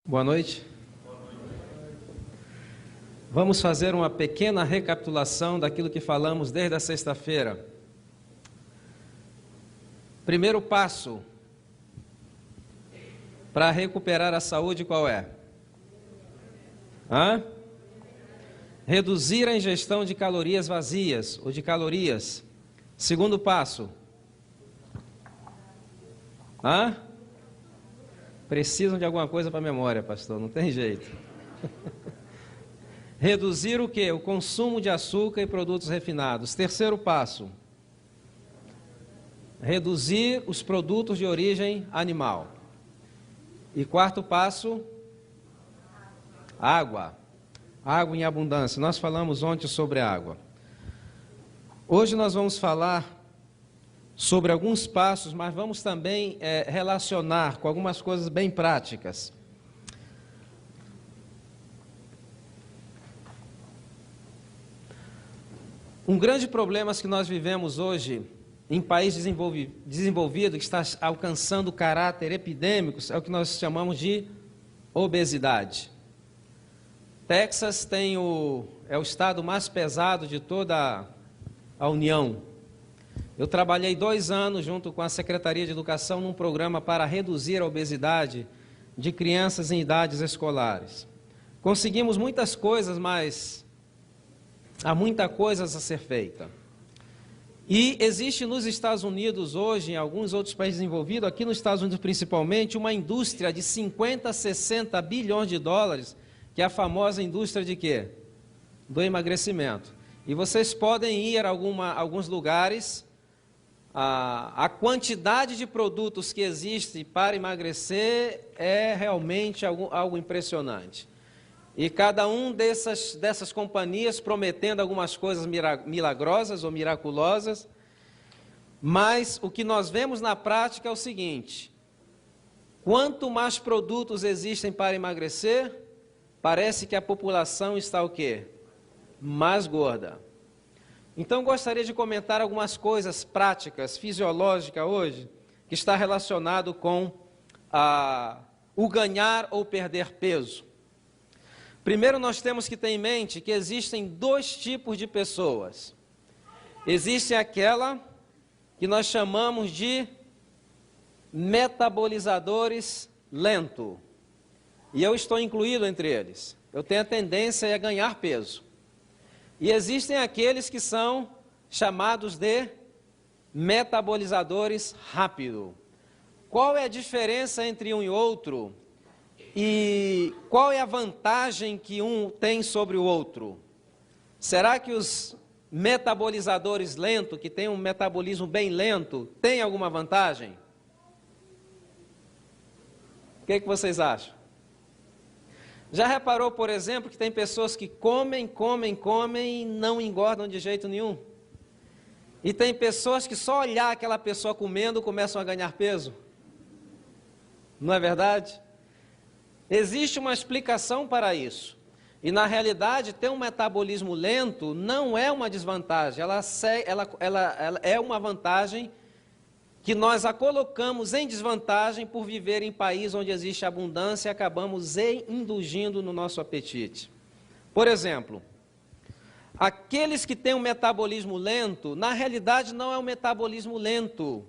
Boa noite. Vamos fazer uma pequena recapitulação daquilo que falamos desde a sexta-feira. Primeiro passo para recuperar a saúde qual é? Reduzir a ingestão de calorias vazias ou de calorias. Segundo passo. Precisam de alguma coisa para a memória, pastor, não tem jeito. Reduzir o quê? O consumo de açúcar e produtos refinados. Terceiro passo. Reduzir os produtos de origem animal. E quarto passo, água. Água em abundância. Nós falamos ontem sobre água. Hoje nós vamos falar sobre alguns passos, mas vamos também relacionar com algumas coisas bem práticas. Um grande problema que nós vivemos hoje em país desenvolvido, que está alcançando caráter epidêmicos, é o que nós chamamos de obesidade. Texas é o estado mais pesado de toda a União. Eu trabalhei 2 anos junto com a Secretaria de Educação num programa para reduzir a obesidade de crianças em idades escolares. Conseguimos muitas coisas, mas há muita coisa a ser feita. E existe nos Estados Unidos hoje, em alguns outros países desenvolvidos, aqui nos Estados Unidos principalmente, uma indústria de 50, 60 bilhões de dólares, que é a famosa indústria de quê? Do emagrecimento. E vocês podem ir a alguns lugares. A quantidade de produtos que existe para emagrecer é realmente algo impressionante. E cada um dessas companhias prometendo algumas coisas milagrosas ou miraculosas, mas o que nós vemos na prática é o seguinte: quanto mais produtos existem para emagrecer, parece que a população está o quê? Mais gorda. Então, gostaria de comentar algumas coisas práticas, fisiológicas hoje, que está relacionado com o ganhar ou perder peso. Primeiro, nós temos que ter em mente que existem 2 tipos de pessoas. Existe aquela que nós chamamos de metabolizadores lentos. E eu estou incluído entre eles. Eu tenho a tendência a ganhar peso. E existem aqueles que são chamados de metabolizadores rápidos. Qual é a diferença entre um e outro? E qual é a vantagem que um tem sobre o outro? Será que os metabolizadores lentos, que têm um metabolismo bem lento, têm alguma vantagem? O que vocês acham? Já reparou, por exemplo, que tem pessoas que comem e não engordam de jeito nenhum? E tem pessoas que só olhar aquela pessoa comendo começam a ganhar peso? Não é verdade? Existe uma explicação para isso. E na realidade, ter um metabolismo lento não é uma desvantagem, ela é uma vantagem que nós a colocamos em desvantagem por viver em país onde existe abundância e acabamos indulgindo no nosso apetite. Por exemplo, aqueles que têm um metabolismo lento, na realidade não é um metabolismo lento,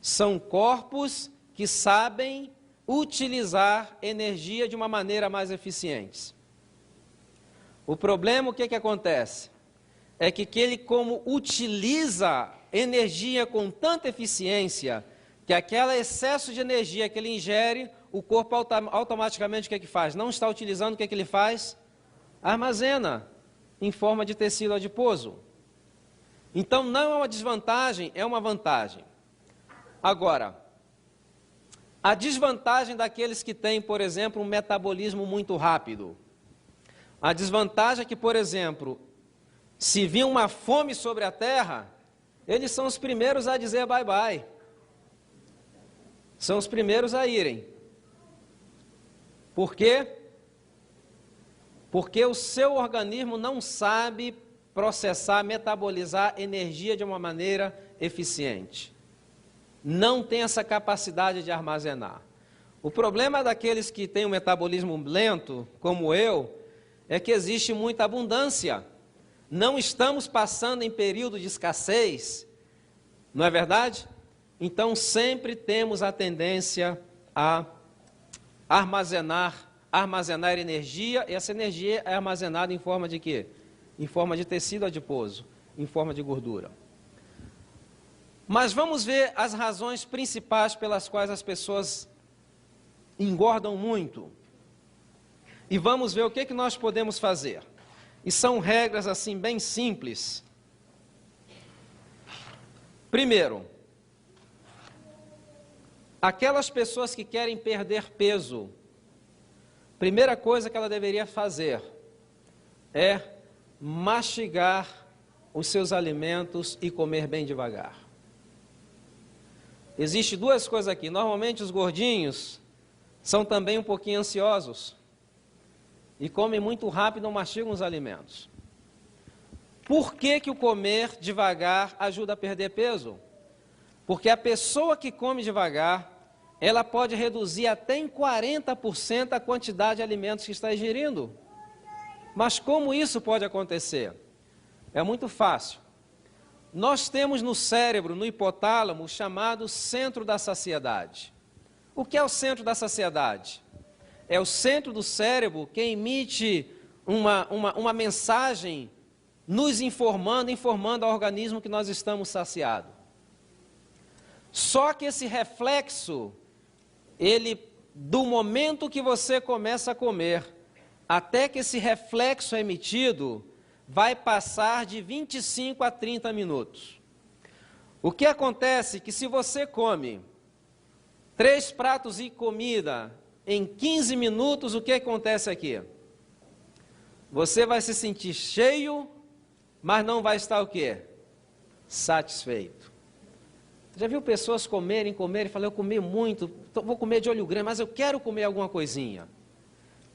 são corpos que sabem utilizar energia de uma maneira mais eficiente. O problema, o que acontece? É que ele, como utiliza energia com tanta eficiência, que aquele excesso de energia que ele ingere, o corpo automaticamente o que faz? Não está utilizando, o que ele faz? Armazena em forma de tecido adiposo. Então não é uma desvantagem, é uma vantagem. Agora, a desvantagem daqueles que têm, por exemplo, um metabolismo muito rápido. A desvantagem é que, por exemplo, se vir uma fome sobre a terra, eles são os primeiros a dizer bye-bye. São os primeiros a irem. Por quê? Porque o seu organismo não sabe processar, metabolizar energia de uma maneira eficiente. Não tem essa capacidade de armazenar. O problema daqueles que têm um metabolismo lento, como eu, é que existe muita abundância. Não estamos passando em período de escassez, não é verdade? Então sempre temos a tendência a armazenar energia, e essa energia é armazenada em forma de quê? Em forma de tecido adiposo, em forma de gordura. Mas vamos ver as razões principais pelas quais as pessoas engordam muito. E vamos ver o que nós podemos fazer. E são regras assim bem simples. Primeiro, aquelas pessoas que querem perder peso, primeira coisa que ela deveria fazer é mastigar os seus alimentos e comer bem devagar. Existem duas coisas aqui. Normalmente os gordinhos são também um pouquinho ansiosos e comem muito rápido, não mastigam os alimentos. Por que o comer devagar ajuda a perder peso? Porque a pessoa que come devagar, ela pode reduzir até em 40% a quantidade de alimentos que está ingerindo. Mas como isso pode acontecer? É muito fácil. Nós temos no cérebro, no hipotálamo, chamado centro da saciedade. O que é o centro da saciedade? É o centro do cérebro que emite uma mensagem nos informando ao organismo que nós estamos saciados. Só que esse reflexo, do momento que você começa a comer, até que esse reflexo é emitido, vai passar de 25 a 30 minutos. O que acontece é que se você come 3 pratos de comida em 15 minutos, o que acontece aqui? Você vai se sentir cheio, mas não vai estar o quê? Satisfeito. Já viu pessoas comerem e falam, eu comi muito, vou comer de olho grande, mas eu quero comer alguma coisinha.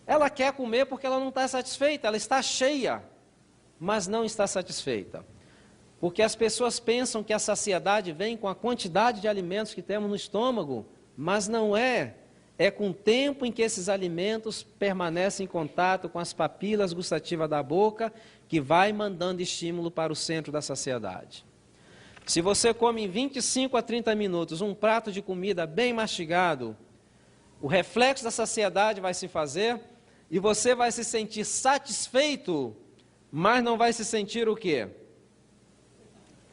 Ela quer comer porque ela não está satisfeita, ela está cheia, mas não está satisfeita. Porque as pessoas pensam que a saciedade vem com a quantidade de alimentos que temos no estômago, mas não é. É com o tempo em que esses alimentos permanecem em contato com as papilas gustativas da boca, que vai mandando estímulo para o centro da saciedade. Se você come em 25 a 30 minutos um prato de comida bem mastigado, o reflexo da saciedade vai se fazer e você vai se sentir satisfeito, mas não vai se sentir o quê?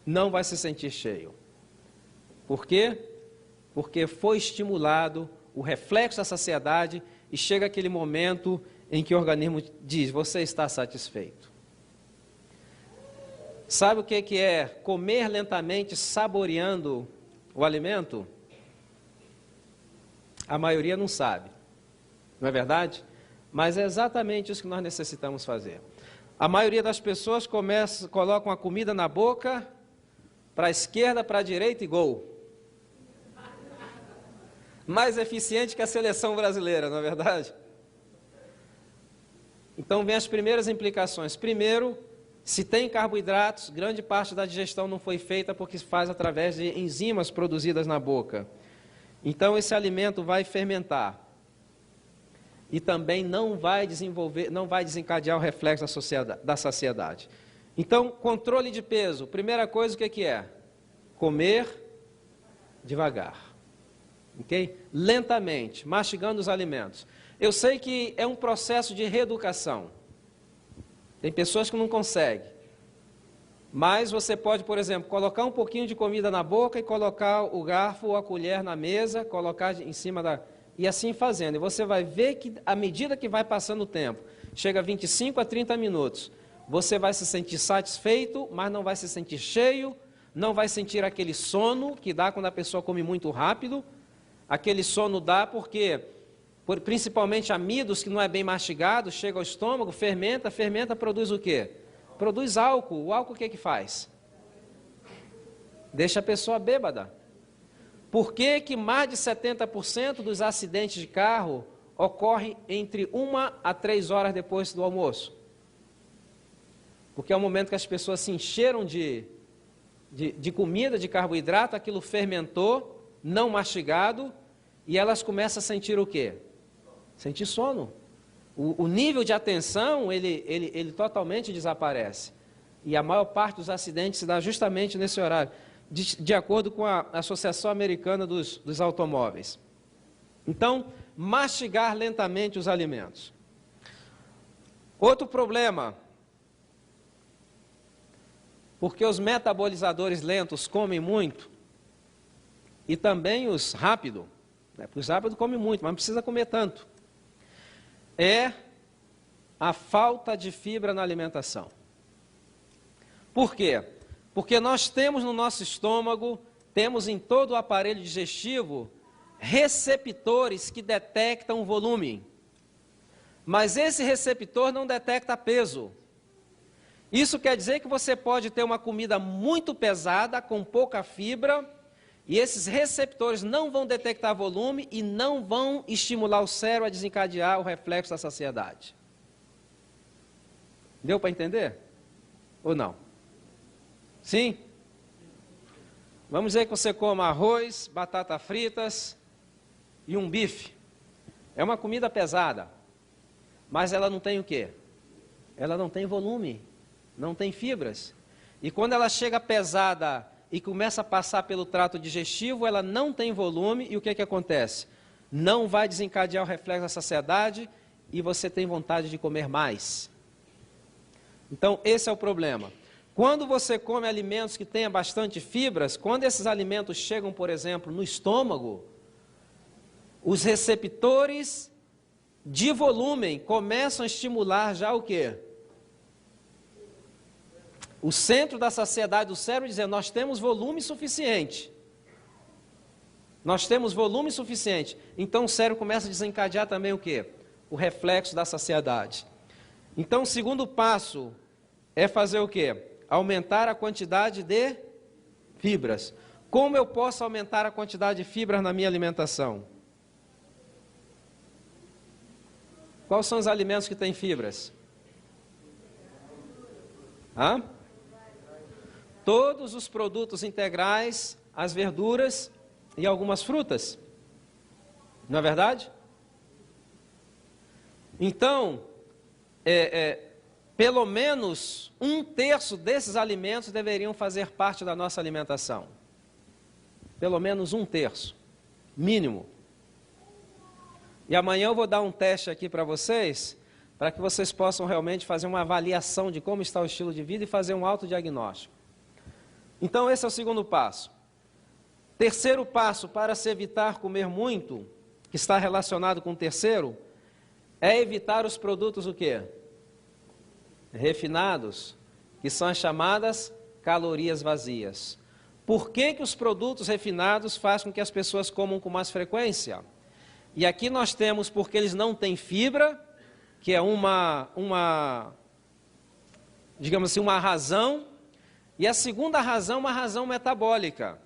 Não vai se sentir cheio. Por quê? Porque foi estimulado o reflexo da saciedade e chega aquele momento em que o organismo diz, você está satisfeito. Sabe o que é comer lentamente, saboreando o alimento? A maioria não sabe, não é verdade? Mas é exatamente isso que nós necessitamos fazer. A maioria das pessoas colocam a comida na boca, para a esquerda, para a direita e gol. Mais eficiente que a seleção brasileira, não é verdade? Então vem as primeiras implicações. Primeiro, se tem carboidratos, grande parte da digestão não foi feita porque se faz através de enzimas produzidas na boca. Então esse alimento vai fermentar. E também não vai desencadear o reflexo da saciedade. Então, controle de peso. Primeira coisa, o que é? Comer devagar. Ok? Lentamente, mastigando os alimentos. Eu sei que é um processo de reeducação. Tem pessoas que não conseguem. Mas você pode, por exemplo, colocar um pouquinho de comida na boca e colocar o garfo ou a colher na mesa, colocar em cima da... E assim fazendo. E você vai ver que, à medida que vai passando o tempo, chega a 25 a 30 minutos, você vai se sentir satisfeito, mas não vai se sentir cheio, não vai sentir aquele sono que dá quando a pessoa come muito rápido. Aquele sono dá porque, principalmente amidos que não é bem mastigado, chega ao estômago, fermenta, produz o quê? Produz álcool. O álcool o que faz? Deixa a pessoa bêbada. Por que mais de 70% dos acidentes de carro ocorrem entre 1 a 3 horas depois do almoço? Porque é o momento que as pessoas se encheram de comida, de carboidrato, aquilo fermentou, não mastigado, e elas começam a sentir o quê? Sentir sono. O nível de atenção, ele totalmente desaparece. E a maior parte dos acidentes se dá justamente nesse horário, de acordo com a Associação Americana dos Automóveis. Então, mastigar lentamente os alimentos. Outro problema, porque os metabolizadores lentos comem muito, e também os rápidos, né? Os rápidos comem muito, mas não precisa comer tanto, é a falta de fibra na alimentação. Por quê? Porque nós temos no nosso estômago, temos em todo o aparelho digestivo, receptores que detectam o volume. Mas esse receptor não detecta peso. Isso quer dizer que você pode ter uma comida muito pesada, com pouca fibra, e esses receptores não vão detectar volume e não vão estimular o cérebro a desencadear o reflexo da saciedade. Deu para entender? Ou não? Sim? Vamos dizer que você coma arroz, batata fritas e um bife. É uma comida pesada, mas ela não tem o quê? Ela não tem volume, não tem fibras. E quando ela chega pesada e começa a passar pelo trato digestivo, ela não tem volume e o que acontece? Não vai desencadear o reflexo da saciedade e você tem vontade de comer mais. Então, esse é o problema. Quando você come alimentos que tenham bastante fibras, quando esses alimentos chegam, por exemplo, no estômago, os receptores de volume começam a estimular já o quê? O centro da saciedade do cérebro dizendo, nós temos volume suficiente. Nós temos volume suficiente. Então o cérebro começa a desencadear também o quê? O reflexo da saciedade. Então o segundo passo é fazer o quê? Aumentar a quantidade de fibras. Como eu posso aumentar a quantidade de fibras na minha alimentação? Quais são os alimentos que têm fibras? Hã? Todos os produtos integrais, as verduras e algumas frutas. Não é verdade? Então, pelo menos 1/3 desses alimentos deveriam fazer parte da nossa alimentação. Pelo menos 1/3, mínimo. E amanhã eu vou dar um teste aqui para vocês, para que vocês possam realmente fazer uma avaliação de como está o estilo de vida e fazer um autodiagnóstico. Então esse é o segundo passo. Terceiro passo para se evitar comer muito, que está relacionado com o terceiro, é evitar os produtos o quê? Refinados, que são as chamadas calorias vazias. Por que os produtos refinados fazem com que as pessoas comam com mais frequência? E aqui nós temos porque eles não têm fibra, que é digamos assim, uma razão. E a segunda razão é uma razão metabólica.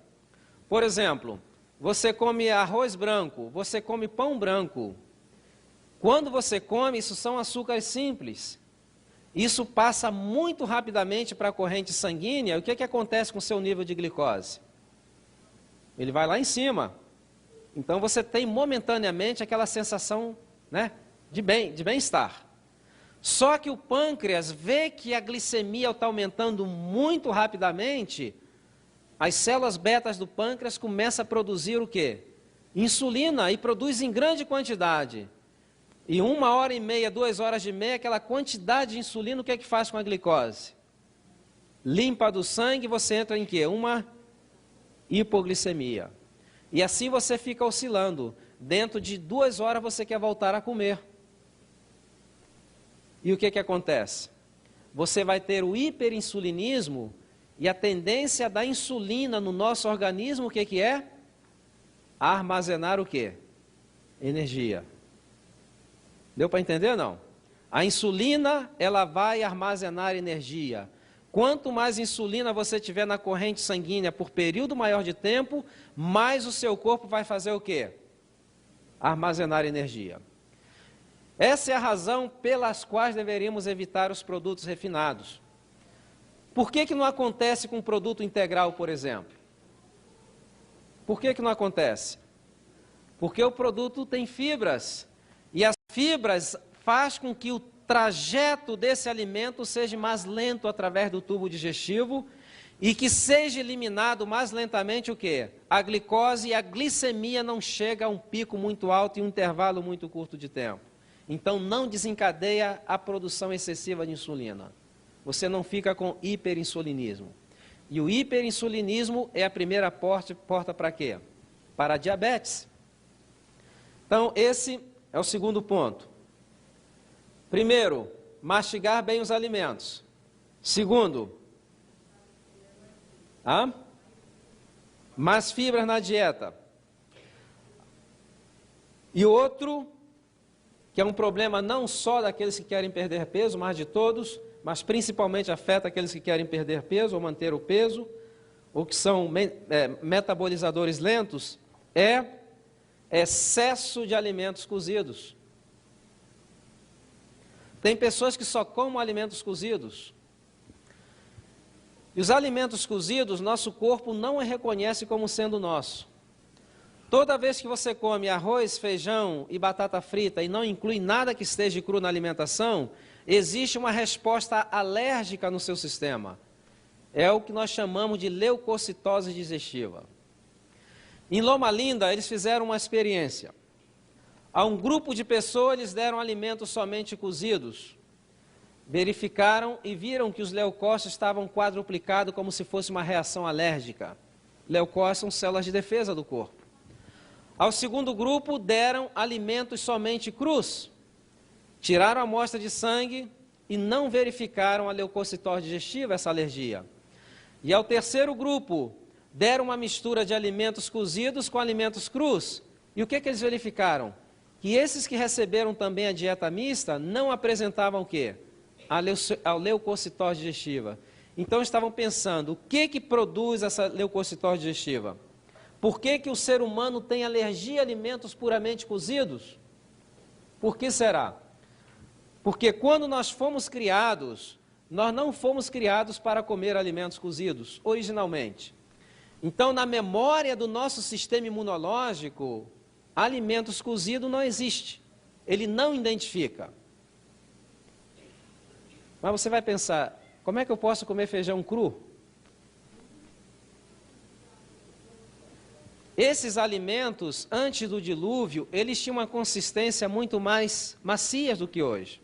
Por exemplo, você come arroz branco, você come pão branco. Quando você come, isso são açúcares simples. Isso passa muito rapidamente para a corrente sanguínea. O que acontece com o seu nível de glicose? Ele vai lá em cima. Então você tem momentaneamente aquela sensação, né, de bem-estar. Só que o pâncreas vê que a glicemia está aumentando muito rapidamente, as células betas do pâncreas começam a produzir o quê? Insulina, e produz em grande quantidade. E 1h30, 2h30, aquela quantidade de insulina, o que é que faz com a glicose? Limpa do sangue, você entra em quê? Uma hipoglicemia. E assim você fica oscilando. Dentro de 2 horas você quer voltar a comer. E o que acontece? Você vai ter o hiperinsulinismo e a tendência da insulina no nosso organismo, o que é? Armazenar o quê? Energia. Deu para entender ou não? A insulina, ela vai armazenar energia. Quanto mais insulina você tiver na corrente sanguínea por período maior de tempo, mais o seu corpo vai fazer o quê? Armazenar energia. Essa é a razão pelas quais deveríamos evitar os produtos refinados. Por que não acontece com o produto integral, por exemplo? Por que não acontece? Porque o produto tem fibras, e as fibras faz com que o trajeto desse alimento seja mais lento através do tubo digestivo e que seja eliminado mais lentamente o quê? A glicose, e a glicemia não chega a um pico muito alto em um intervalo muito curto de tempo. Então não desencadeia a produção excessiva de insulina. Você não fica com hiperinsulinismo. E o hiperinsulinismo é a primeira porta para quê? Para a diabetes. Então esse é o segundo ponto. Primeiro, mastigar bem os alimentos. Segundo, mais fibras na dieta. E outro, que é um problema não só daqueles que querem perder peso, mas de todos, mas principalmente afeta aqueles que querem perder peso ou manter o peso, ou que são metabolizadores lentos, é excesso de alimentos cozidos. Tem pessoas que só comem alimentos cozidos. E os alimentos cozidos, nosso corpo não reconhece como sendo nosso. Toda vez que você come arroz, feijão e batata frita e não inclui nada que esteja cru na alimentação, existe uma resposta alérgica no seu sistema. É o que nós chamamos de leucocitose digestiva. Em Loma Linda, eles fizeram uma experiência. A um grupo de pessoas, eles deram alimentos somente cozidos. Verificaram e viram que os leucócitos estavam quadruplicados como se fosse uma reação alérgica. Leucócitos são células de defesa do corpo. Ao segundo grupo, deram alimentos somente crus. Tiraram a amostra de sangue e não verificaram a leucocitose digestiva, essa alergia. E ao terceiro grupo, deram uma mistura de alimentos cozidos com alimentos crus. E o que eles verificaram? Que esses que receberam também a dieta mista não apresentavam o quê? A leucocitose digestiva. Então estavam pensando, o que produz essa leucocitose digestiva? Por que o ser humano tem alergia a alimentos puramente cozidos? Por que será? Porque quando nós fomos criados, nós não fomos criados para comer alimentos cozidos, originalmente. Então, na memória do nosso sistema imunológico, alimentos cozidos não existe. Ele não identifica. Mas você vai pensar, como é que eu posso comer feijão cru? Esses alimentos, antes do dilúvio, eles tinham uma consistência muito mais macia do que hoje.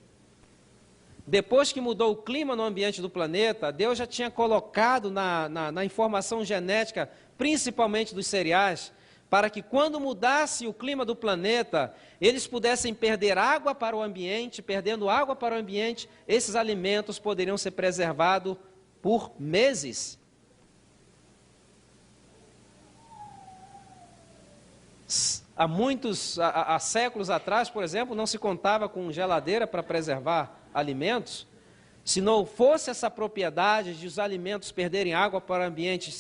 Depois que mudou o clima no ambiente do planeta, Deus já tinha colocado na informação genética, principalmente dos cereais, para que quando mudasse o clima do planeta, eles pudessem perder água para o ambiente, perdendo água para o ambiente, esses alimentos poderiam ser preservados por meses. Há séculos atrás, por exemplo, não se contava com geladeira para preservar alimentos. Se não fosse essa propriedade de os alimentos perderem água para o ambiente,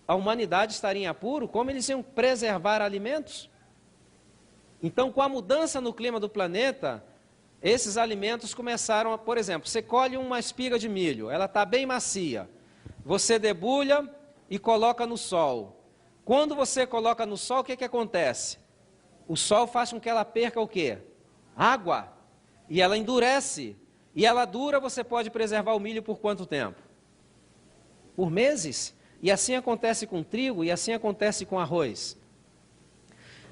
a humanidade estaria em apuro, como eles iam preservar alimentos? Então, com a mudança no clima do planeta, esses alimentos começaram a, por exemplo, você colhe uma espiga de milho, ela está bem macia, você debulha e coloca no sol. Quando você coloca no sol, o que acontece? O sol faz com que ela perca o quê? Água. E ela endurece. E ela dura, você pode preservar o milho por quanto tempo? Por meses. E assim acontece com trigo, e assim acontece com arroz.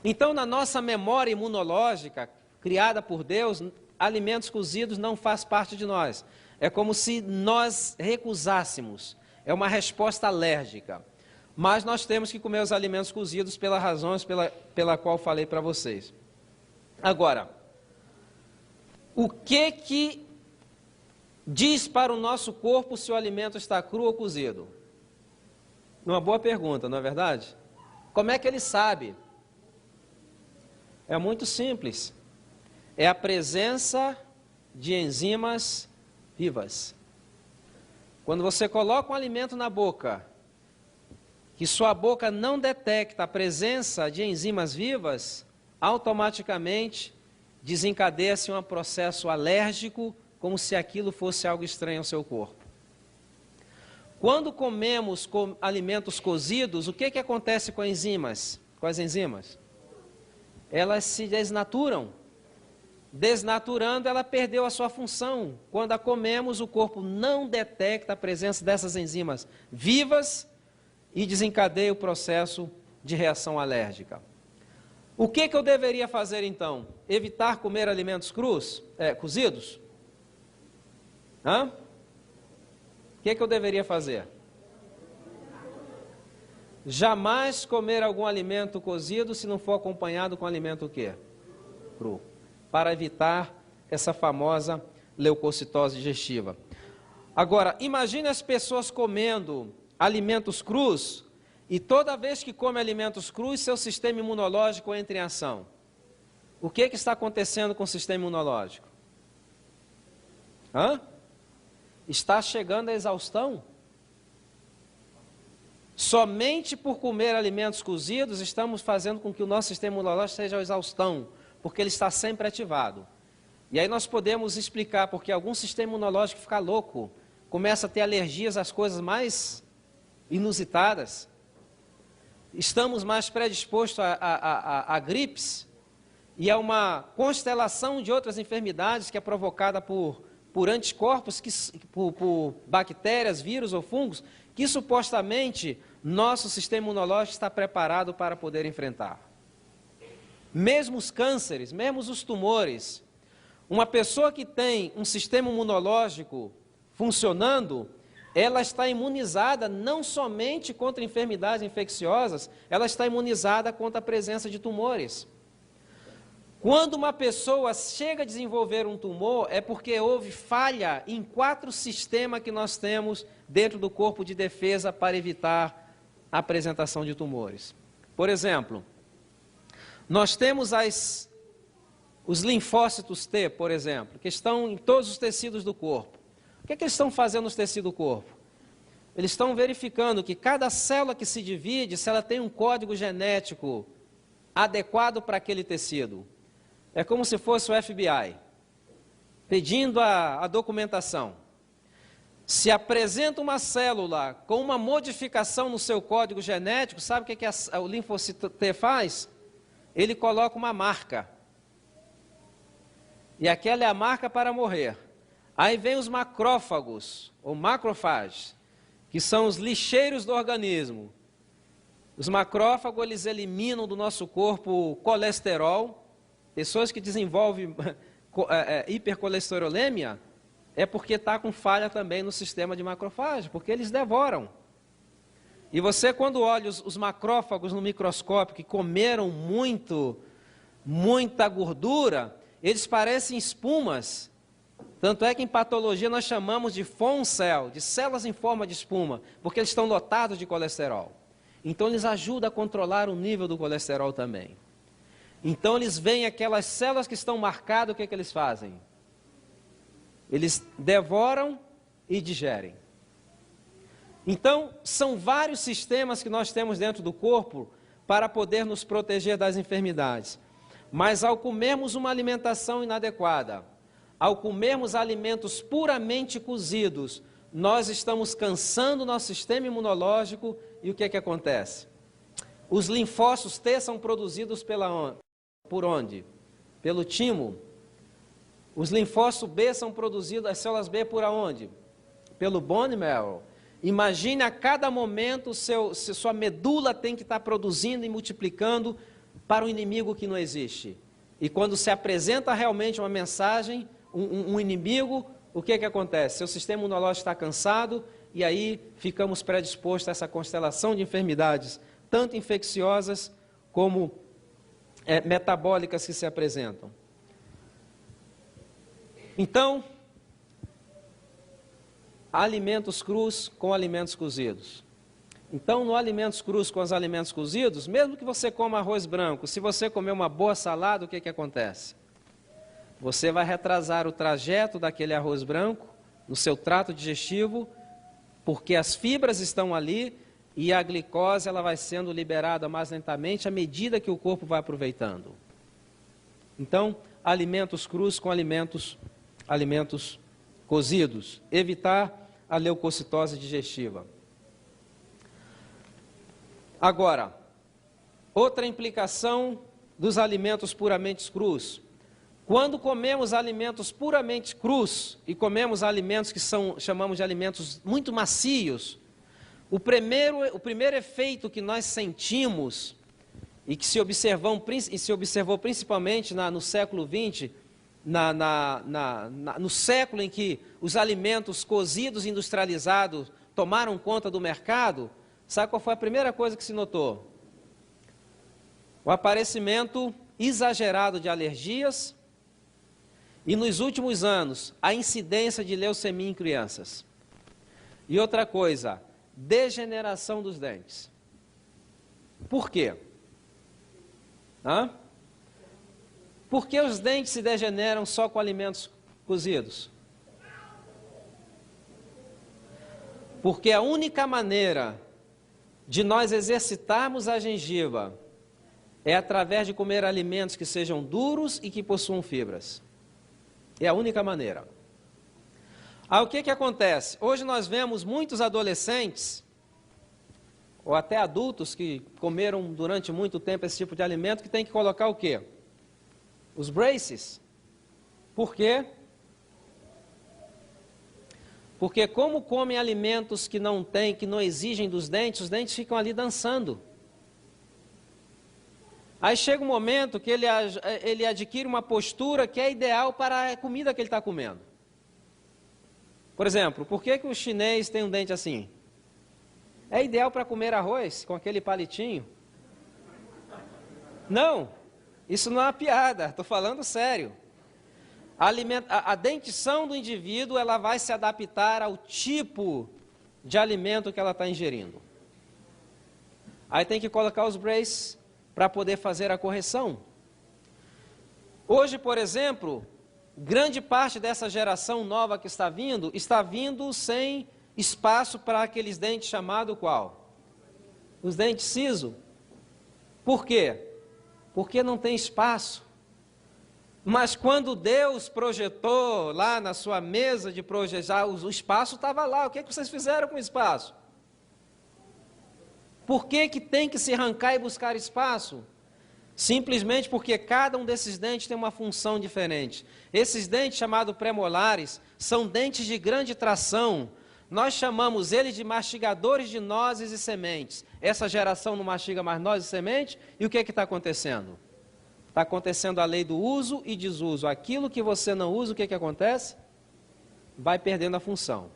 Então, na nossa memória imunológica, criada por Deus, alimentos cozidos não faz parte de nós. É como se nós recusássemos. É uma resposta alérgica. Mas nós temos que comer os alimentos cozidos pelas razões pela qual falei para vocês. Agora, o que diz para o nosso corpo se o alimento está cru ou cozido? Uma boa pergunta, não é verdade? Como é que ele sabe? É muito simples. É a presença de enzimas vivas. Quando você coloca um alimento na boca, que sua boca não detecta a presença de enzimas vivas, automaticamente desencadeia-se um processo alérgico, como se aquilo fosse algo estranho ao seu corpo. Quando comemos alimentos cozidos, o que acontece com as enzimas? elas se desnaturam. Desnaturando, ela perdeu a sua função. Quando a comemos, o corpo não detecta a presença dessas enzimas vivas e desencadeia o processo de reação alérgica. O que eu deveria fazer então? Evitar comer alimentos cozidos? O que eu deveria fazer? Jamais comer algum alimento cozido se não for acompanhado com alimento o quê? Cru. Para evitar essa famosa leucocitose digestiva. Agora, imagine as pessoas comendo alimentos crus e toda vez que come alimentos crus, seu sistema imunológico entra em ação. O que está acontecendo com o sistema imunológico? Está chegando a exaustão? Somente por comer alimentos cozidos, estamos fazendo com que o nosso sistema imunológico seja a exaustão, porque ele está sempre ativado. E aí nós podemos explicar porque algum sistema imunológico fica louco, começa a ter alergias às coisas mais inusitadas. Estamos mais predispostos a gripes, e é uma constelação de outras enfermidades que é provocada por anticorpos, por bactérias, vírus ou fungos, que supostamente nosso sistema imunológico está preparado para poder enfrentar. Mesmo os cânceres, mesmo os tumores, uma pessoa que tem um sistema imunológico funcionando, ela está imunizada não somente contra enfermidades infecciosas, ela está imunizada contra a presença de tumores. Quando uma pessoa chega a desenvolver um tumor, é porque houve falha em 4 sistemas que nós temos dentro do corpo de defesa para evitar a apresentação de tumores. Por exemplo, nós temos os linfócitos T, por exemplo, que estão em todos os tecidos do corpo. O que eles estão fazendo nos tecidos do corpo? Eles estão verificando que cada célula que se divide, se ela tem um código genético adequado para aquele tecido. É como se fosse o FBI, pedindo a documentação. Se apresenta uma célula com uma modificação no seu código genético, sabe o que o linfócito T faz? Ele coloca uma marca. E aquela é a marca para morrer. Aí vem os macrófagos, ou macrofages, que são os lixeiros do organismo. Os macrófagos, eles eliminam do nosso corpo colesterol. Pessoas que desenvolvem hipercolesterolemia, é porque está com falha também no sistema de macrofágio, porque eles devoram. E você, quando olha os macrófagos no microscópio, que comeram muita gordura, eles parecem espumas. Tanto é que em patologia nós chamamos de foam cell, de células em forma de espuma, porque eles estão lotados de colesterol. Então eles ajudam a controlar o nível do colesterol também. Então eles veem aquelas células que estão marcadas, o que eles fazem? Eles devoram e digerem. Então, são vários sistemas que nós temos dentro do corpo para poder nos proteger das enfermidades. Mas ao comermos uma alimentação inadequada, ao comermos alimentos puramente cozidos, nós estamos cansando o nosso sistema imunológico e o que acontece? Os linfócitos T são produzidos por onde? Pelo timo. Os linfócitos B são produzidos, as células B por onde? Pelo bone marrow. Imagine a cada momento sua medula tem que estar produzindo e multiplicando para um inimigo que não existe. E quando se apresenta realmente uma mensagem, um inimigo, o que acontece? Seu sistema imunológico está cansado e aí ficamos predispostos a essa constelação de enfermidades, tanto infecciosas como metabólicas que se apresentam. Então, alimentos crus com alimentos cozidos. Então, no alimentos crus com os alimentos cozidos, mesmo que você coma arroz branco, se você comer uma boa salada, o que acontece? Você vai retrasar o trajeto daquele arroz branco no seu trato digestivo, porque as fibras estão ali e a glicose ela vai sendo liberada mais lentamente à medida que o corpo vai aproveitando. Então, alimentos crus com alimentos cozidos. Evitar a leucocitose digestiva. Agora, outra implicação dos alimentos puramente crus. Quando comemos alimentos puramente crus e comemos alimentos que chamamos de alimentos muito macios, o primeiro efeito que nós sentimos e que se observou principalmente no século XX, no século em que os alimentos cozidos e industrializados tomaram conta do mercado, sabe qual foi a primeira coisa que se notou? O aparecimento exagerado de alergias e, nos últimos anos, a incidência de leucemia em crianças. E outra coisa, degeneração dos dentes. Por quê? Por que os dentes se degeneram só com alimentos cozidos? Porque a única maneira de nós exercitarmos a gengiva é através de comer alimentos que sejam duros e que possuam fibras. É a única maneira. O que acontece? Hoje nós vemos muitos adolescentes, ou até adultos que comeram durante muito tempo esse tipo de alimento, que tem que colocar o quê? Os braces. Por quê? Porque como comem alimentos que não exigem dos dentes, os dentes ficam ali dançando. Aí chega um momento que ele adquire uma postura que é ideal para a comida que ele está comendo. Por exemplo, por que o chinês tem um dente assim? É ideal para comer arroz com aquele palitinho? Não, isso não é uma piada, estou falando sério. A dentição do indivíduo, ela vai se adaptar ao tipo de alimento que ela está ingerindo. Aí tem que colocar os braces para poder fazer a correção. Hoje, por exemplo, grande parte dessa geração nova que está vindo sem espaço para aqueles dentes chamados qual? Os dentes siso. Por quê? Porque não tem espaço. Mas quando Deus projetou lá na sua mesa de projetar, o espaço estava lá. O que vocês fizeram com o espaço? Por que tem que se arrancar e buscar espaço? Simplesmente porque cada um desses dentes tem uma função diferente. Esses dentes, chamados premolares, são dentes de grande tração. Nós chamamos eles de mastigadores de nozes e sementes. Essa geração não mastiga mais nozes e sementes. E o que está acontecendo? Está acontecendo a lei do uso e desuso. Aquilo que você não usa, o que acontece? Vai perdendo a função.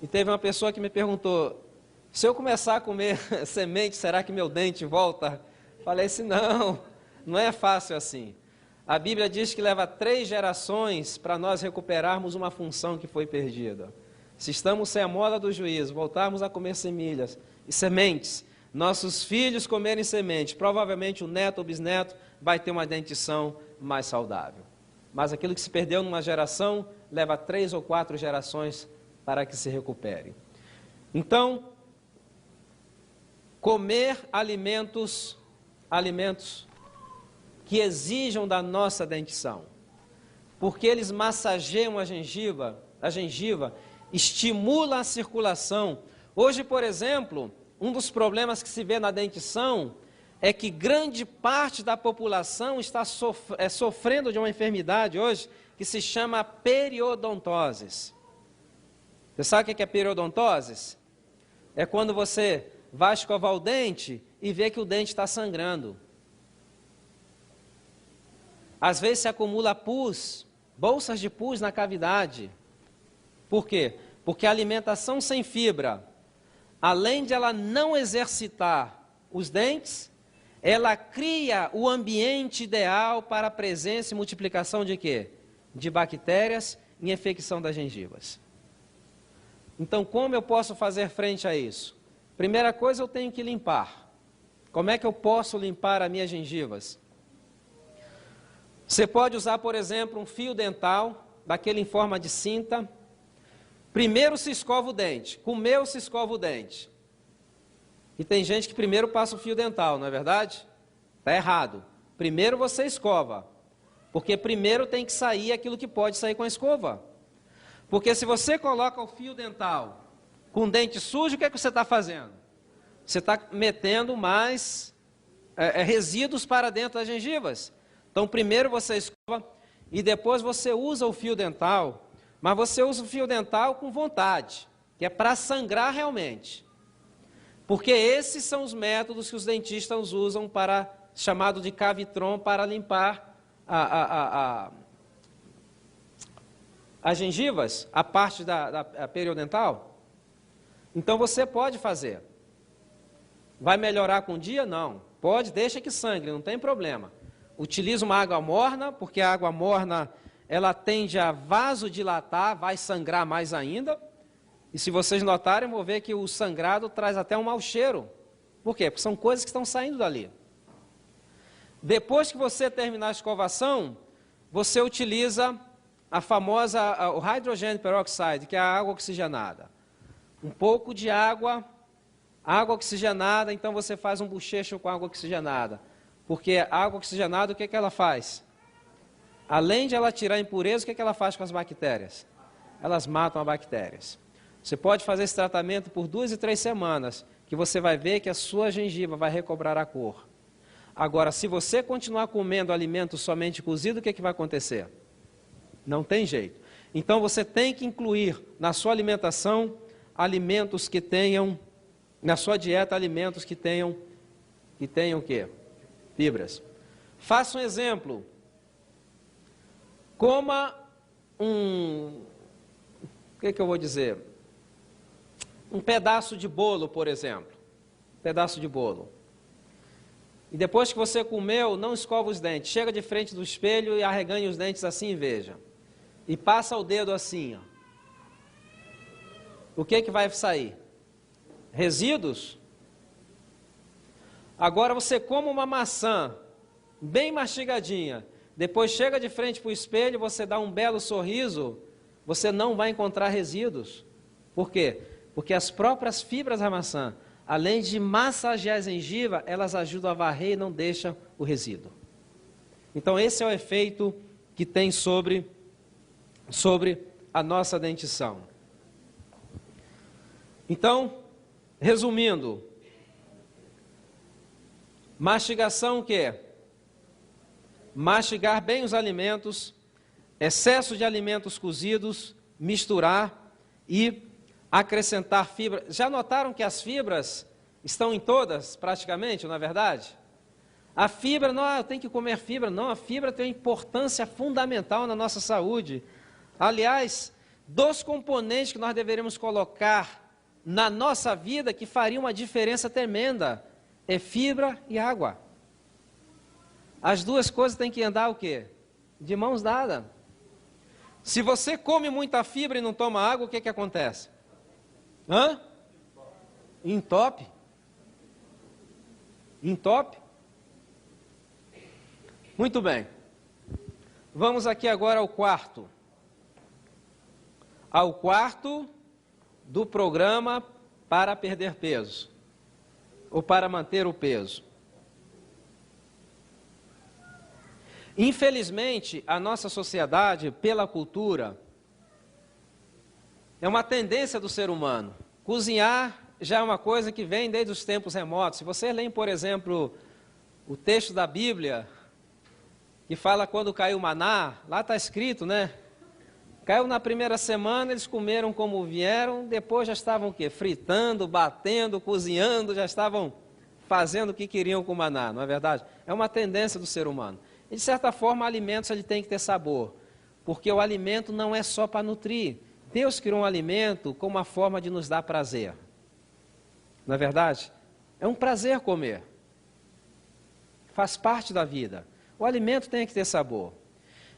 E teve uma pessoa que me perguntou, se eu começar a comer semente, será que meu dente volta? Falei assim, não é fácil assim. A Bíblia diz que leva 3 gerações para nós recuperarmos uma função que foi perdida. Se estamos sem a moda do juízo, voltarmos a comer sementes, nossos filhos comerem sementes, provavelmente o neto ou bisneto vai ter uma dentição mais saudável. Mas aquilo que se perdeu numa geração, leva 3 ou 4 gerações para que se recupere. Então, comer alimentos que exijam da nossa dentição, porque eles massageiam a gengiva, estimula a circulação. Hoje, por exemplo, um dos problemas que se vê na dentição é que grande parte da população está sofrendo de uma enfermidade hoje que se chama periodontose. Você sabe o que é periodontose? É quando você vai escovar o dente e vê que o dente está sangrando. Às vezes se acumula pus, bolsas de pus na cavidade. Por quê? Porque a alimentação sem fibra, além de ela não exercitar os dentes, ela cria o ambiente ideal para a presença e multiplicação de quê? De bactérias e infecção das gengivas. Então, como eu posso fazer frente a isso? Primeira coisa, eu tenho que limpar. Como é que eu posso limpar as minhas gengivas? Você pode usar, por exemplo, um fio dental, daquele em forma de cinta. Primeiro se escova o dente. Comeu, se escova o dente. E tem gente que primeiro passa o fio dental, não é verdade? Está errado. Primeiro você escova. Porque primeiro tem que sair aquilo que pode sair com a escova. Porque se você coloca o fio dental com o dente sujo, o que é que você está fazendo? Você está metendo mais resíduos para dentro das gengivas. Então, primeiro você escova e depois você usa o fio dental, mas você usa o fio dental com vontade, que é para sangrar realmente. Porque esses são os métodos que os dentistas usam para, chamado de cavitron, para limpar as gengivas, a parte da periodontal. Então você pode fazer. Vai melhorar com o dia? Não. Pode, deixa que sangre, não tem problema. Utiliza uma água morna, porque a água morna ela tende a vasodilatar, vai sangrar mais ainda. E se vocês notarem, vão ver que o sangrado traz até um mau cheiro. Por quê? Porque são coisas que estão saindo dali. Depois que você terminar a escovação, você utiliza a famosa, o hydrogen peroxide, que é a água oxigenada. Um pouco de água oxigenada, então você faz um bochecho com água oxigenada. Porque a água oxigenada, o que ela faz? Além de ela tirar a impureza, o que ela faz com as bactérias? Elas matam as bactérias. Você pode fazer esse tratamento por 2 e 3 semanas, que você vai ver que a sua gengiva vai recobrar a cor. Agora, se você continuar comendo alimento somente cozido, o que vai acontecer? Não tem jeito. Então, você tem que incluir na sua alimentação alimentos que tenham, na sua dieta, alimentos que tenham o quê? Fibras. Faça um exemplo. Coma o que eu vou dizer? Um pedaço de bolo, por exemplo. Um pedaço de bolo. E depois que você comeu, não escova os dentes. Chega de frente do espelho e arreganhe os dentes assim e veja. E passa o dedo assim, ó. O que vai sair? Resíduos? Agora você come uma maçã, bem mastigadinha. Depois chega de frente para o espelho, você dá um belo sorriso, você não vai encontrar resíduos. Por quê? Porque as próprias fibras da maçã, além de massagear a gengiva, elas ajudam a varrer e não deixam o resíduo. Então esse é o efeito que tem sobre a nossa dentição. Então, resumindo, mastigação o quê? Mastigar bem os alimentos, excesso de alimentos cozidos, misturar e acrescentar fibra. Já notaram que as fibras estão em todas, praticamente, não é verdade? A fibra, não, eu tenho que comer fibra. Não, a fibra tem uma importância fundamental na nossa saúde. Aliás, 2 componentes que nós deveríamos colocar na nossa vida que faria uma diferença tremenda é fibra e água. As 2 coisas têm que andar o quê? De mãos dadas. Se você come muita fibra e não toma água, o que acontece? Entope. Entope. Muito bem. Vamos aqui agora ao quarto. Ao quarto do programa para perder peso, ou para manter o peso. Infelizmente, a nossa sociedade, pela cultura, é uma tendência do ser humano. Cozinhar já é uma coisa que vem desde os tempos remotos. Se você lê, por exemplo, o texto da Bíblia, que fala quando caiu o maná, lá está escrito, né? Caiu na primeira semana, eles comeram como vieram, depois já estavam o quê? Fritando, batendo, cozinhando, já estavam fazendo o que queriam com o maná, não é verdade? É uma tendência do ser humano. E de certa forma, alimentos ele tem que ter sabor, porque o alimento não é só para nutrir. Deus criou um alimento como uma forma de nos dar prazer. Não é verdade? É um prazer comer. Faz parte da vida. O alimento tem que ter sabor.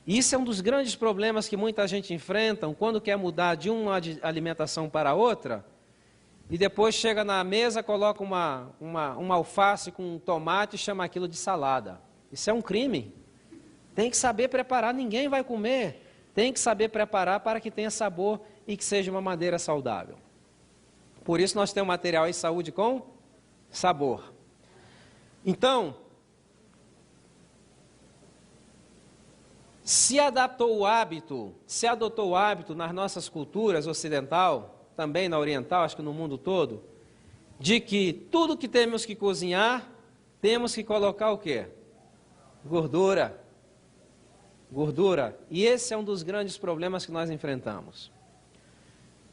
E isso é um dos grandes problemas que muita gente enfrenta quando quer mudar de uma alimentação para outra, e depois chega na mesa, coloca uma alface com um tomate e chama aquilo de salada. Isso é um crime. Tem que saber preparar, ninguém vai comer. Tem que saber preparar para que tenha sabor e que seja uma maneira saudável. Por isso nós temos material em saúde com sabor. Então, se adotou o hábito nas nossas culturas ocidental, também na oriental, acho que no mundo todo, de que tudo que temos que cozinhar temos que colocar o quê? Gordura. Gordura. E esse é um dos grandes problemas que nós enfrentamos.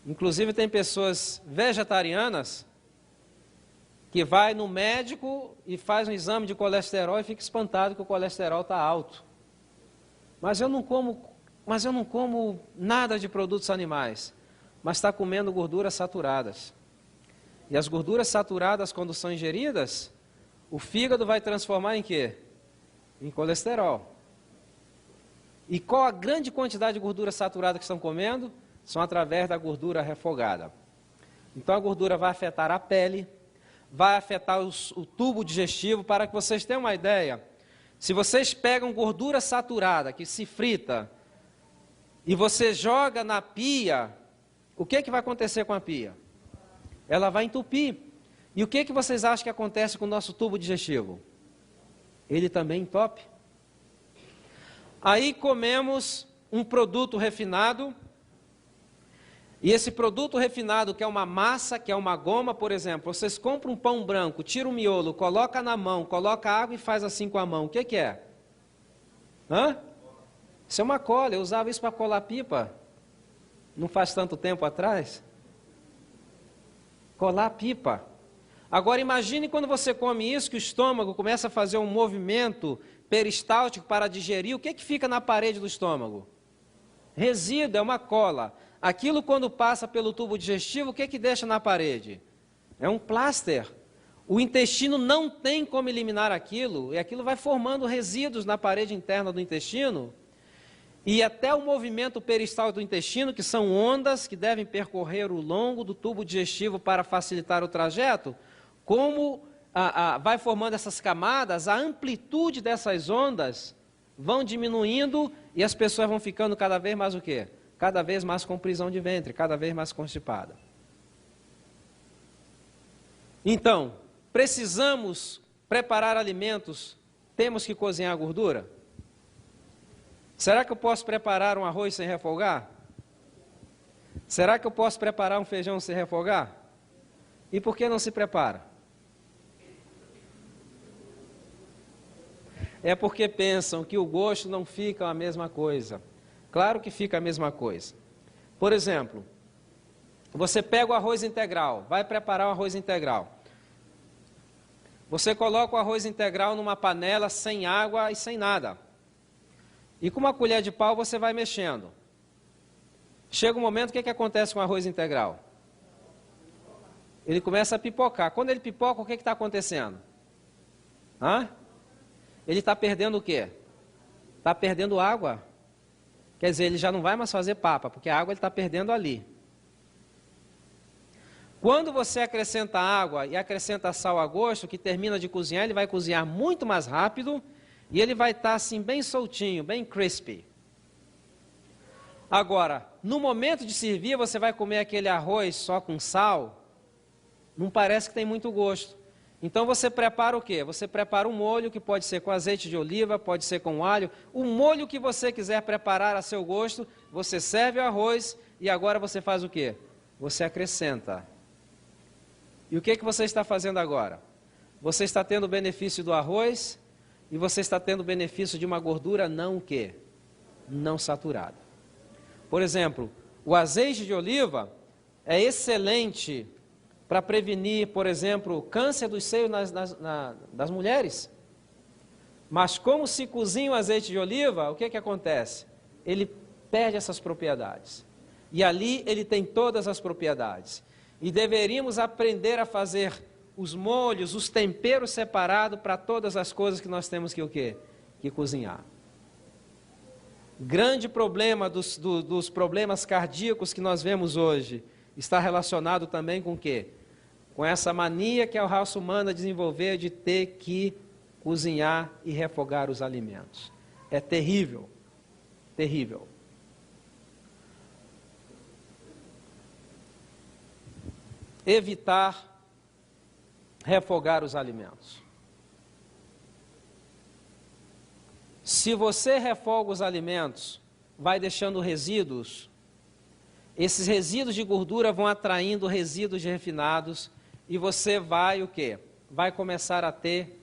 Inclusive tem pessoas vegetarianas que vai no médico e faz um exame de colesterol e fica espantado que o colesterol está alto. Mas eu não como nada de produtos animais, mas está comendo gorduras saturadas. E as gorduras saturadas, quando são ingeridas, o fígado vai transformar em quê? Em colesterol. E qual a grande quantidade de gordura saturada que estão comendo? São através da gordura refogada. Então a gordura vai afetar a pele, vai afetar o tubo digestivo. Para que vocês tenham uma ideia, se vocês pegam gordura saturada que se frita e você joga na pia, o que vai acontecer com a pia? Ela vai entupir. E o que vocês acham que acontece com o nosso tubo digestivo? Ele também entope. Aí comemos um produto refinado, e esse produto refinado, que é uma massa, que é uma goma, por exemplo, vocês compram um pão branco, tira o miolo, coloca na mão, coloca água e faz assim com a mão. O que é? Isso é uma cola. Eu usava isso para colar pipa. Não faz tanto tempo atrás. Colar pipa. Agora imagine quando você come isso, que o estômago começa a fazer um movimento peristáltico para digerir. O que fica na parede do estômago? Resíduo, é uma cola. Aquilo quando passa pelo tubo digestivo, o que deixa na parede? É um pláster. O intestino não tem como eliminar aquilo, e aquilo vai formando resíduos na parede interna do intestino, e até o movimento peristáltico do intestino, que são ondas que devem percorrer o longo do tubo digestivo para facilitar o trajeto, como vai formando essas camadas, a amplitude dessas ondas vão diminuindo e as pessoas vão ficando cada vez mais o quê? Cada vez mais com prisão de ventre, cada vez mais constipada. Então, precisamos preparar alimentos, temos que cozinhar a gordura? Será que eu posso preparar um arroz sem refogar? Será que eu posso preparar um feijão sem refogar? E por que não se prepara? É porque pensam que o gosto não fica a mesma coisa. Claro que fica a mesma coisa. Por exemplo, você pega o arroz integral, vai preparar o arroz integral. Você coloca o arroz integral numa panela sem água e sem nada. E com uma colher de pau você vai mexendo. Chega um momento, o que acontece com o arroz integral? Ele começa a pipocar. Quando ele pipoca, o que está acontecendo? Ele está perdendo o quê? Está perdendo água. Quer dizer, ele já não vai mais fazer papa, porque a água ele está perdendo ali. Quando você acrescenta água e acrescenta sal a gosto, que termina de cozinhar, ele vai cozinhar muito mais rápido e ele vai estar assim bem soltinho, bem crispy. Agora, no momento de servir, você vai comer aquele arroz só com sal, não parece que tem muito gosto. Então você prepara o quê? Você prepara um molho que pode ser com azeite de oliva, pode ser com alho. O molho que você quiser preparar a seu gosto, você serve o arroz e agora você faz o quê? Você acrescenta. E o que você está fazendo agora? Você está tendo o benefício do arroz e você está tendo o benefício de uma gordura não o quê? Não saturada. Por exemplo, o azeite de oliva é excelente para prevenir, por exemplo, câncer dos seios das mulheres. Mas como se cozinha o azeite de oliva, o que acontece? Ele perde essas propriedades. E ali ele tem todas as propriedades. E deveríamos aprender a fazer os molhos, os temperos separados para todas as coisas que nós temos que o quê? Que cozinhar. Grande problema dos problemas cardíacos que nós vemos hoje está relacionado também com o quê? Com essa mania que a raça humana desenvolveu de ter que cozinhar e refogar os alimentos. É terrível, terrível. Evitar refogar os alimentos. Se você refoga os alimentos, vai deixando resíduos, esses resíduos de gordura vão atraindo resíduos de refinados e você vai o quê? Vai começar a ter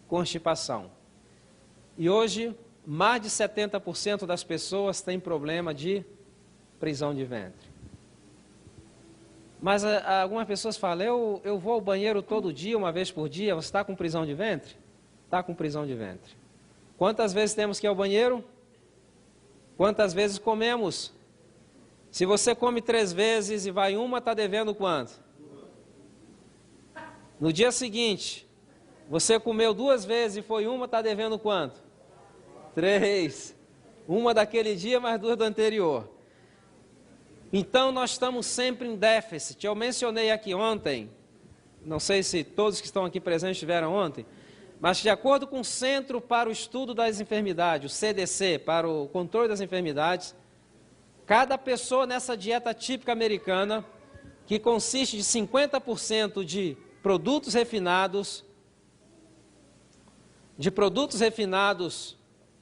constipação. E hoje, mais de 70% das pessoas têm problema de prisão de ventre. Mas algumas pessoas falam, eu vou ao banheiro todo dia, uma vez por dia, você está com prisão de ventre? Está com prisão de ventre. Quantas vezes temos que ir ao banheiro? Quantas vezes comemos? Se você come 3 vezes e vai uma, está devendo quanto? No dia seguinte, você comeu 2 vezes e foi uma, está devendo quanto? 3. Uma daquele dia, mais 2 do anterior. Então, nós estamos sempre em déficit. Eu mencionei aqui ontem, não sei se todos que estão aqui presentes estiveram ontem, mas de acordo com o Centro para o Estudo das Enfermidades, o CDC, para o controle das enfermidades, cada pessoa nessa dieta típica americana, que consiste de 50% de produtos refinados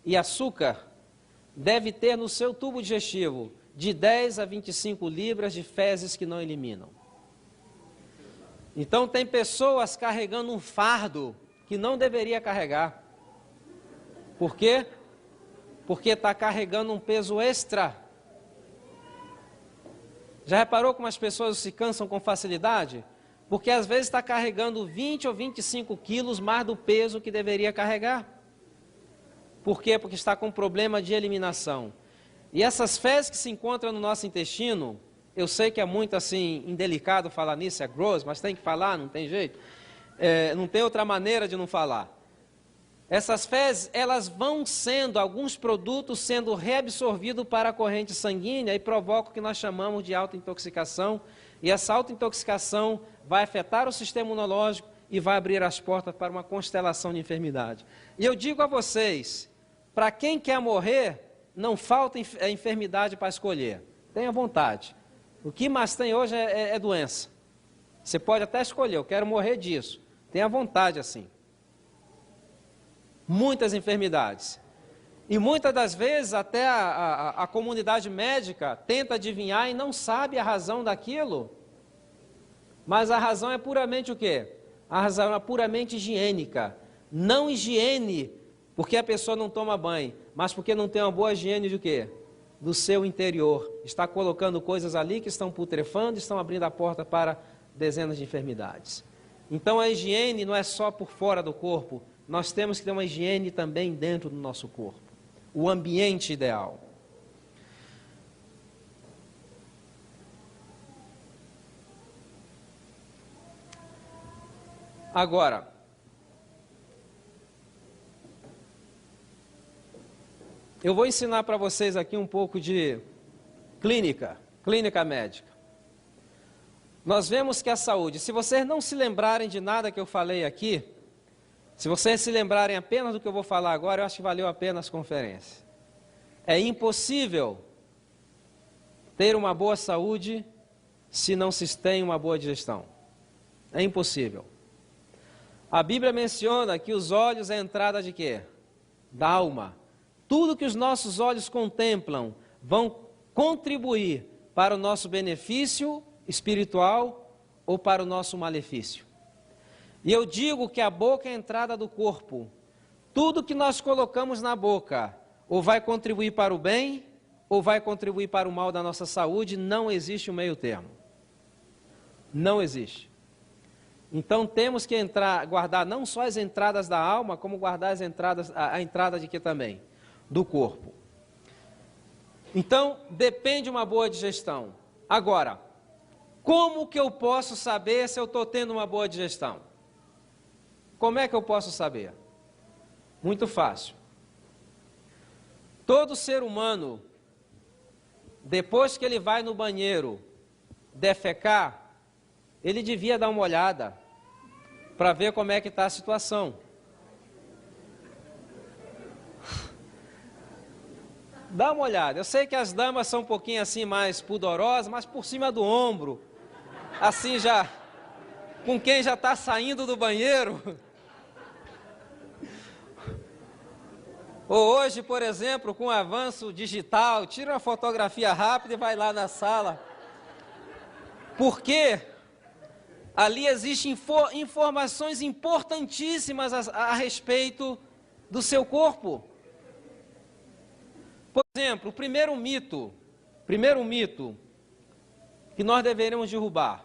e açúcar, deve ter no seu tubo digestivo de 10 a 25 libras de fezes que não eliminam. Então tem pessoas carregando um fardo que não deveria carregar. Por quê? Porque está carregando um peso extra. Já reparou como as pessoas se cansam com facilidade? Porque às vezes está carregando 20 ou 25 quilos mais do peso que deveria carregar. Por quê? Porque está com problema de eliminação. E essas fezes que se encontram no nosso intestino, eu sei que é muito assim, indelicado falar nisso, é grosso, mas tem que falar, não tem jeito. Não tem outra maneira de não falar. Essas fezes, elas vão sendo, alguns produtos sendo reabsorvidos para a corrente sanguínea e provocam o que nós chamamos de autointoxicação. E essa autointoxicação vai afetar o sistema imunológico e vai abrir as portas para uma constelação de enfermidade. E eu digo a vocês, para quem quer morrer, não falta enfermidade para escolher. Tenha vontade. O que mais tem hoje é doença. Você pode até escolher, eu quero morrer disso. Tenha vontade assim. Muitas enfermidades. E muitas das vezes até a comunidade médica tenta adivinhar e não sabe a razão daquilo. Mas a razão é puramente o quê? A razão é puramente higiênica. Não higiene porque a pessoa não toma banho, mas porque não tem uma boa higiene de quê? Do seu interior. Está colocando coisas ali que estão putrefando, estão abrindo a porta para dezenas de enfermidades. Então a higiene não é só por fora do corpo, nós temos que ter uma higiene também dentro do nosso corpo. O ambiente ideal. Agora, eu vou ensinar para vocês aqui um pouco de clínica médica. Nós vemos que a saúde, se vocês não se lembrarem de nada que eu falei aqui, se vocês se lembrarem apenas do que eu vou falar agora, eu acho que valeu a pena as conferências. É impossível ter uma boa saúde se não se tem uma boa digestão. É impossível. A Bíblia menciona que os olhos é a entrada de quê? Da alma. Tudo que os nossos olhos contemplam vão contribuir para o nosso benefício espiritual ou para o nosso malefício. E eu digo que a boca é a entrada do corpo. Tudo que nós colocamos na boca ou vai contribuir para o bem ou vai contribuir para o mal da nossa saúde, não existe um meio termo. Não existe. Então temos que guardar não só as entradas da alma, como guardar a entrada de quê também? Do corpo. Então, depende de uma boa digestão. Agora, como que eu posso saber se eu estou tendo uma boa digestão? Como é que eu posso saber? Muito fácil. Todo ser humano, depois que ele vai no banheiro defecar, ele devia dar uma olhada para ver como é que está a situação. Dá uma olhada. Eu sei que as damas são um pouquinho assim mais pudorosas, mas por cima do ombro, assim já, com quem já está saindo do banheiro. Ou hoje, por exemplo, com o avanço digital, tira uma fotografia rápida e vai lá na sala. Por quê? Ali existem informações importantíssimas a respeito do seu corpo. Por exemplo, o primeiro mito que nós deveríamos derrubar: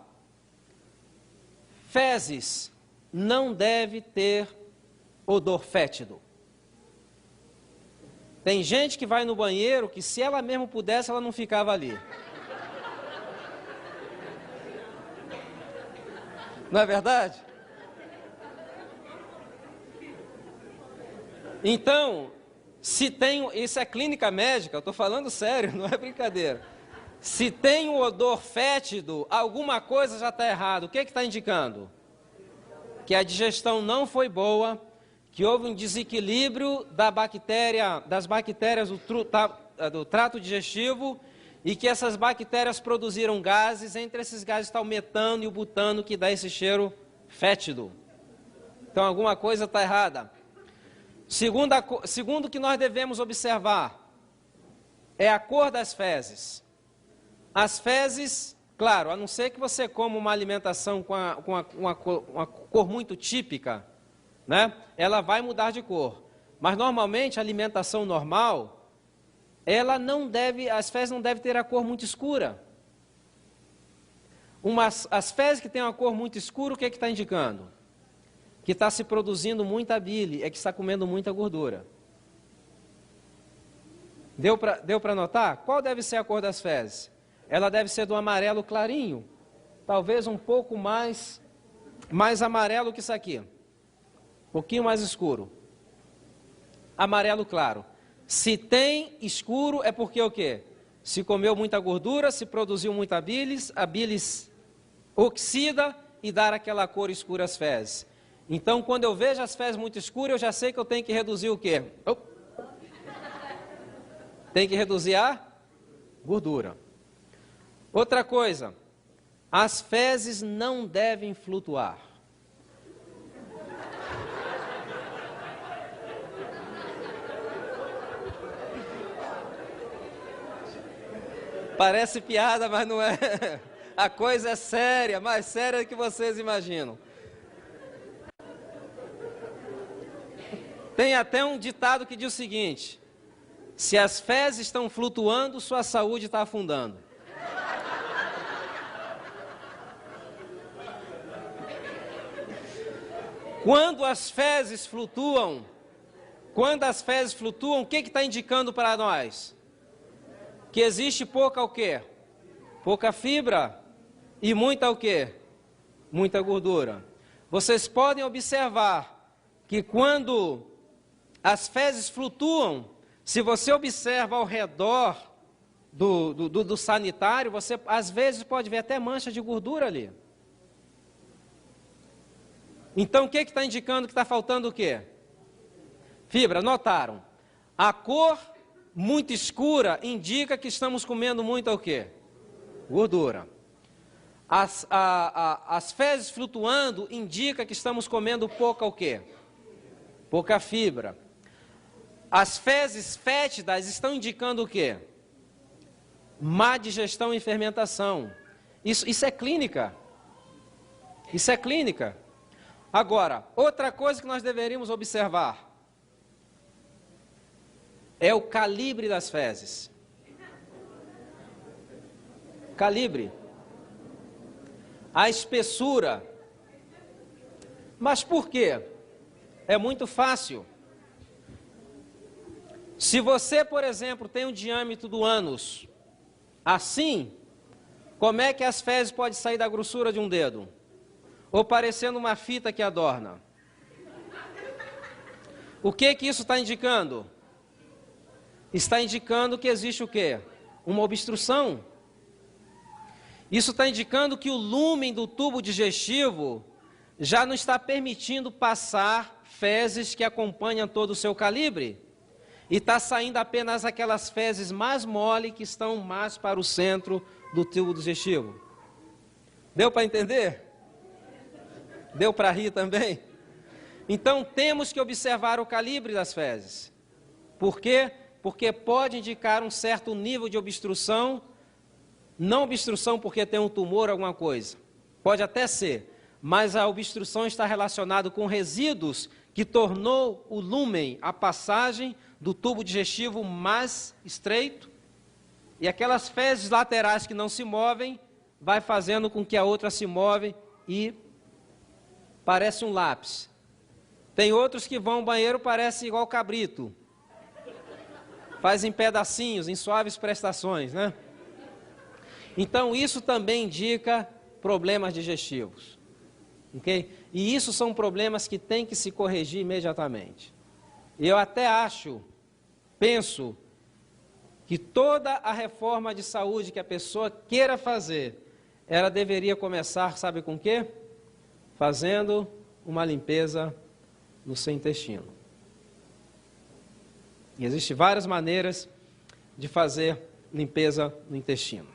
fezes não deve ter odor fétido. Tem gente que vai no banheiro que, se ela mesmo pudesse, ela não ficava ali. Não é verdade? Então, se tem, isso é clínica médica, eu estou falando sério, não é brincadeira. Se tem um odor fétido, alguma coisa já está errada. O que está indicando? Que a digestão não foi boa, que houve um desequilíbrio das bactérias do trato digestivo, e que essas bactérias produziram gases. Entre esses gases está o metano e o butano, que dá esse cheiro fétido. Então alguma coisa está errada. Segundo que nós devemos observar é a cor das fezes. As fezes, claro, a não ser que você coma uma alimentação com uma cor muito típica, né? Ela vai mudar de cor. Mas normalmente a alimentação normal, as fezes não devem ter a cor muito escura. As fezes que têm uma cor muito escura, o que está indicando? Que está se produzindo muita bile, é que está comendo muita gordura. Deu para notar? Qual deve ser a cor das fezes? Ela deve ser do amarelo clarinho, talvez um pouco mais amarelo que isso aqui. Um pouquinho mais escuro. Amarelo claro. Se tem escuro é porque o quê? Se comeu muita gordura, se produziu muita bilis, a bilis oxida e dá aquela cor escura às fezes. Então, quando eu vejo as fezes muito escuras, eu já sei que eu tenho que reduzir o quê? Tem que reduzir a gordura. Outra coisa, as fezes não devem flutuar. Parece piada, mas não é. A coisa é séria, mais séria do que vocês imaginam. Tem até um ditado que diz o seguinte: se as fezes estão flutuando, sua saúde está afundando. Quando as fezes flutuam, o que está indicando para nós? Que existe pouca o quê? Pouca fibra e muita o quê? Muita gordura. Vocês podem observar que quando as fezes flutuam, se você observa ao redor do sanitário, você às vezes pode ver até mancha de gordura ali. Então o que está indicando que está faltando o quê? Fibra, notaram? A cor muito escura indica que estamos comendo muito o quê? Gordura. As fezes flutuando indica que estamos comendo pouca o quê? Pouca fibra. As fezes fétidas estão indicando o quê? Má digestão e fermentação. Isso é clínica. Isso é clínica. Agora, outra coisa que nós deveríamos observar é o calibre das fezes. Calibre. A espessura. Mas por quê? É muito fácil. Se você, por exemplo, tem um diâmetro do ânus assim, como é que as fezes podem sair da grossura de um dedo? Ou parecendo uma fita que adorna? O que isso está indicando? Está indicando que existe o quê? Uma obstrução. Isso está indicando que o lúmen do tubo digestivo já não está permitindo passar fezes que acompanham todo o seu calibre. E está saindo apenas aquelas fezes mais mole que estão mais para o centro do tubo digestivo. Deu para entender? Deu para rir também? Então temos que observar o calibre das fezes. Por quê? Porque pode indicar um certo nível de obstrução, não obstrução porque tem um tumor ou alguma coisa. Pode até ser, mas a obstrução está relacionada com resíduos que tornou o lúmen, a passagem do tubo digestivo mais estreito, e aquelas fezes laterais que não se movem, vai fazendo com que a outra se move e parece um lápis. Tem outros que vão ao banheiro, parece igual cabrito. Faz em pedacinhos, em suaves prestações, né? Então, isso também indica problemas digestivos. Ok? E isso são problemas que têm que se corrigir imediatamente. Eu até penso, que toda a reforma de saúde que a pessoa queira fazer, ela deveria começar, sabe com o quê? Fazendo uma limpeza no seu intestino. E existem várias maneiras de fazer limpeza no intestino.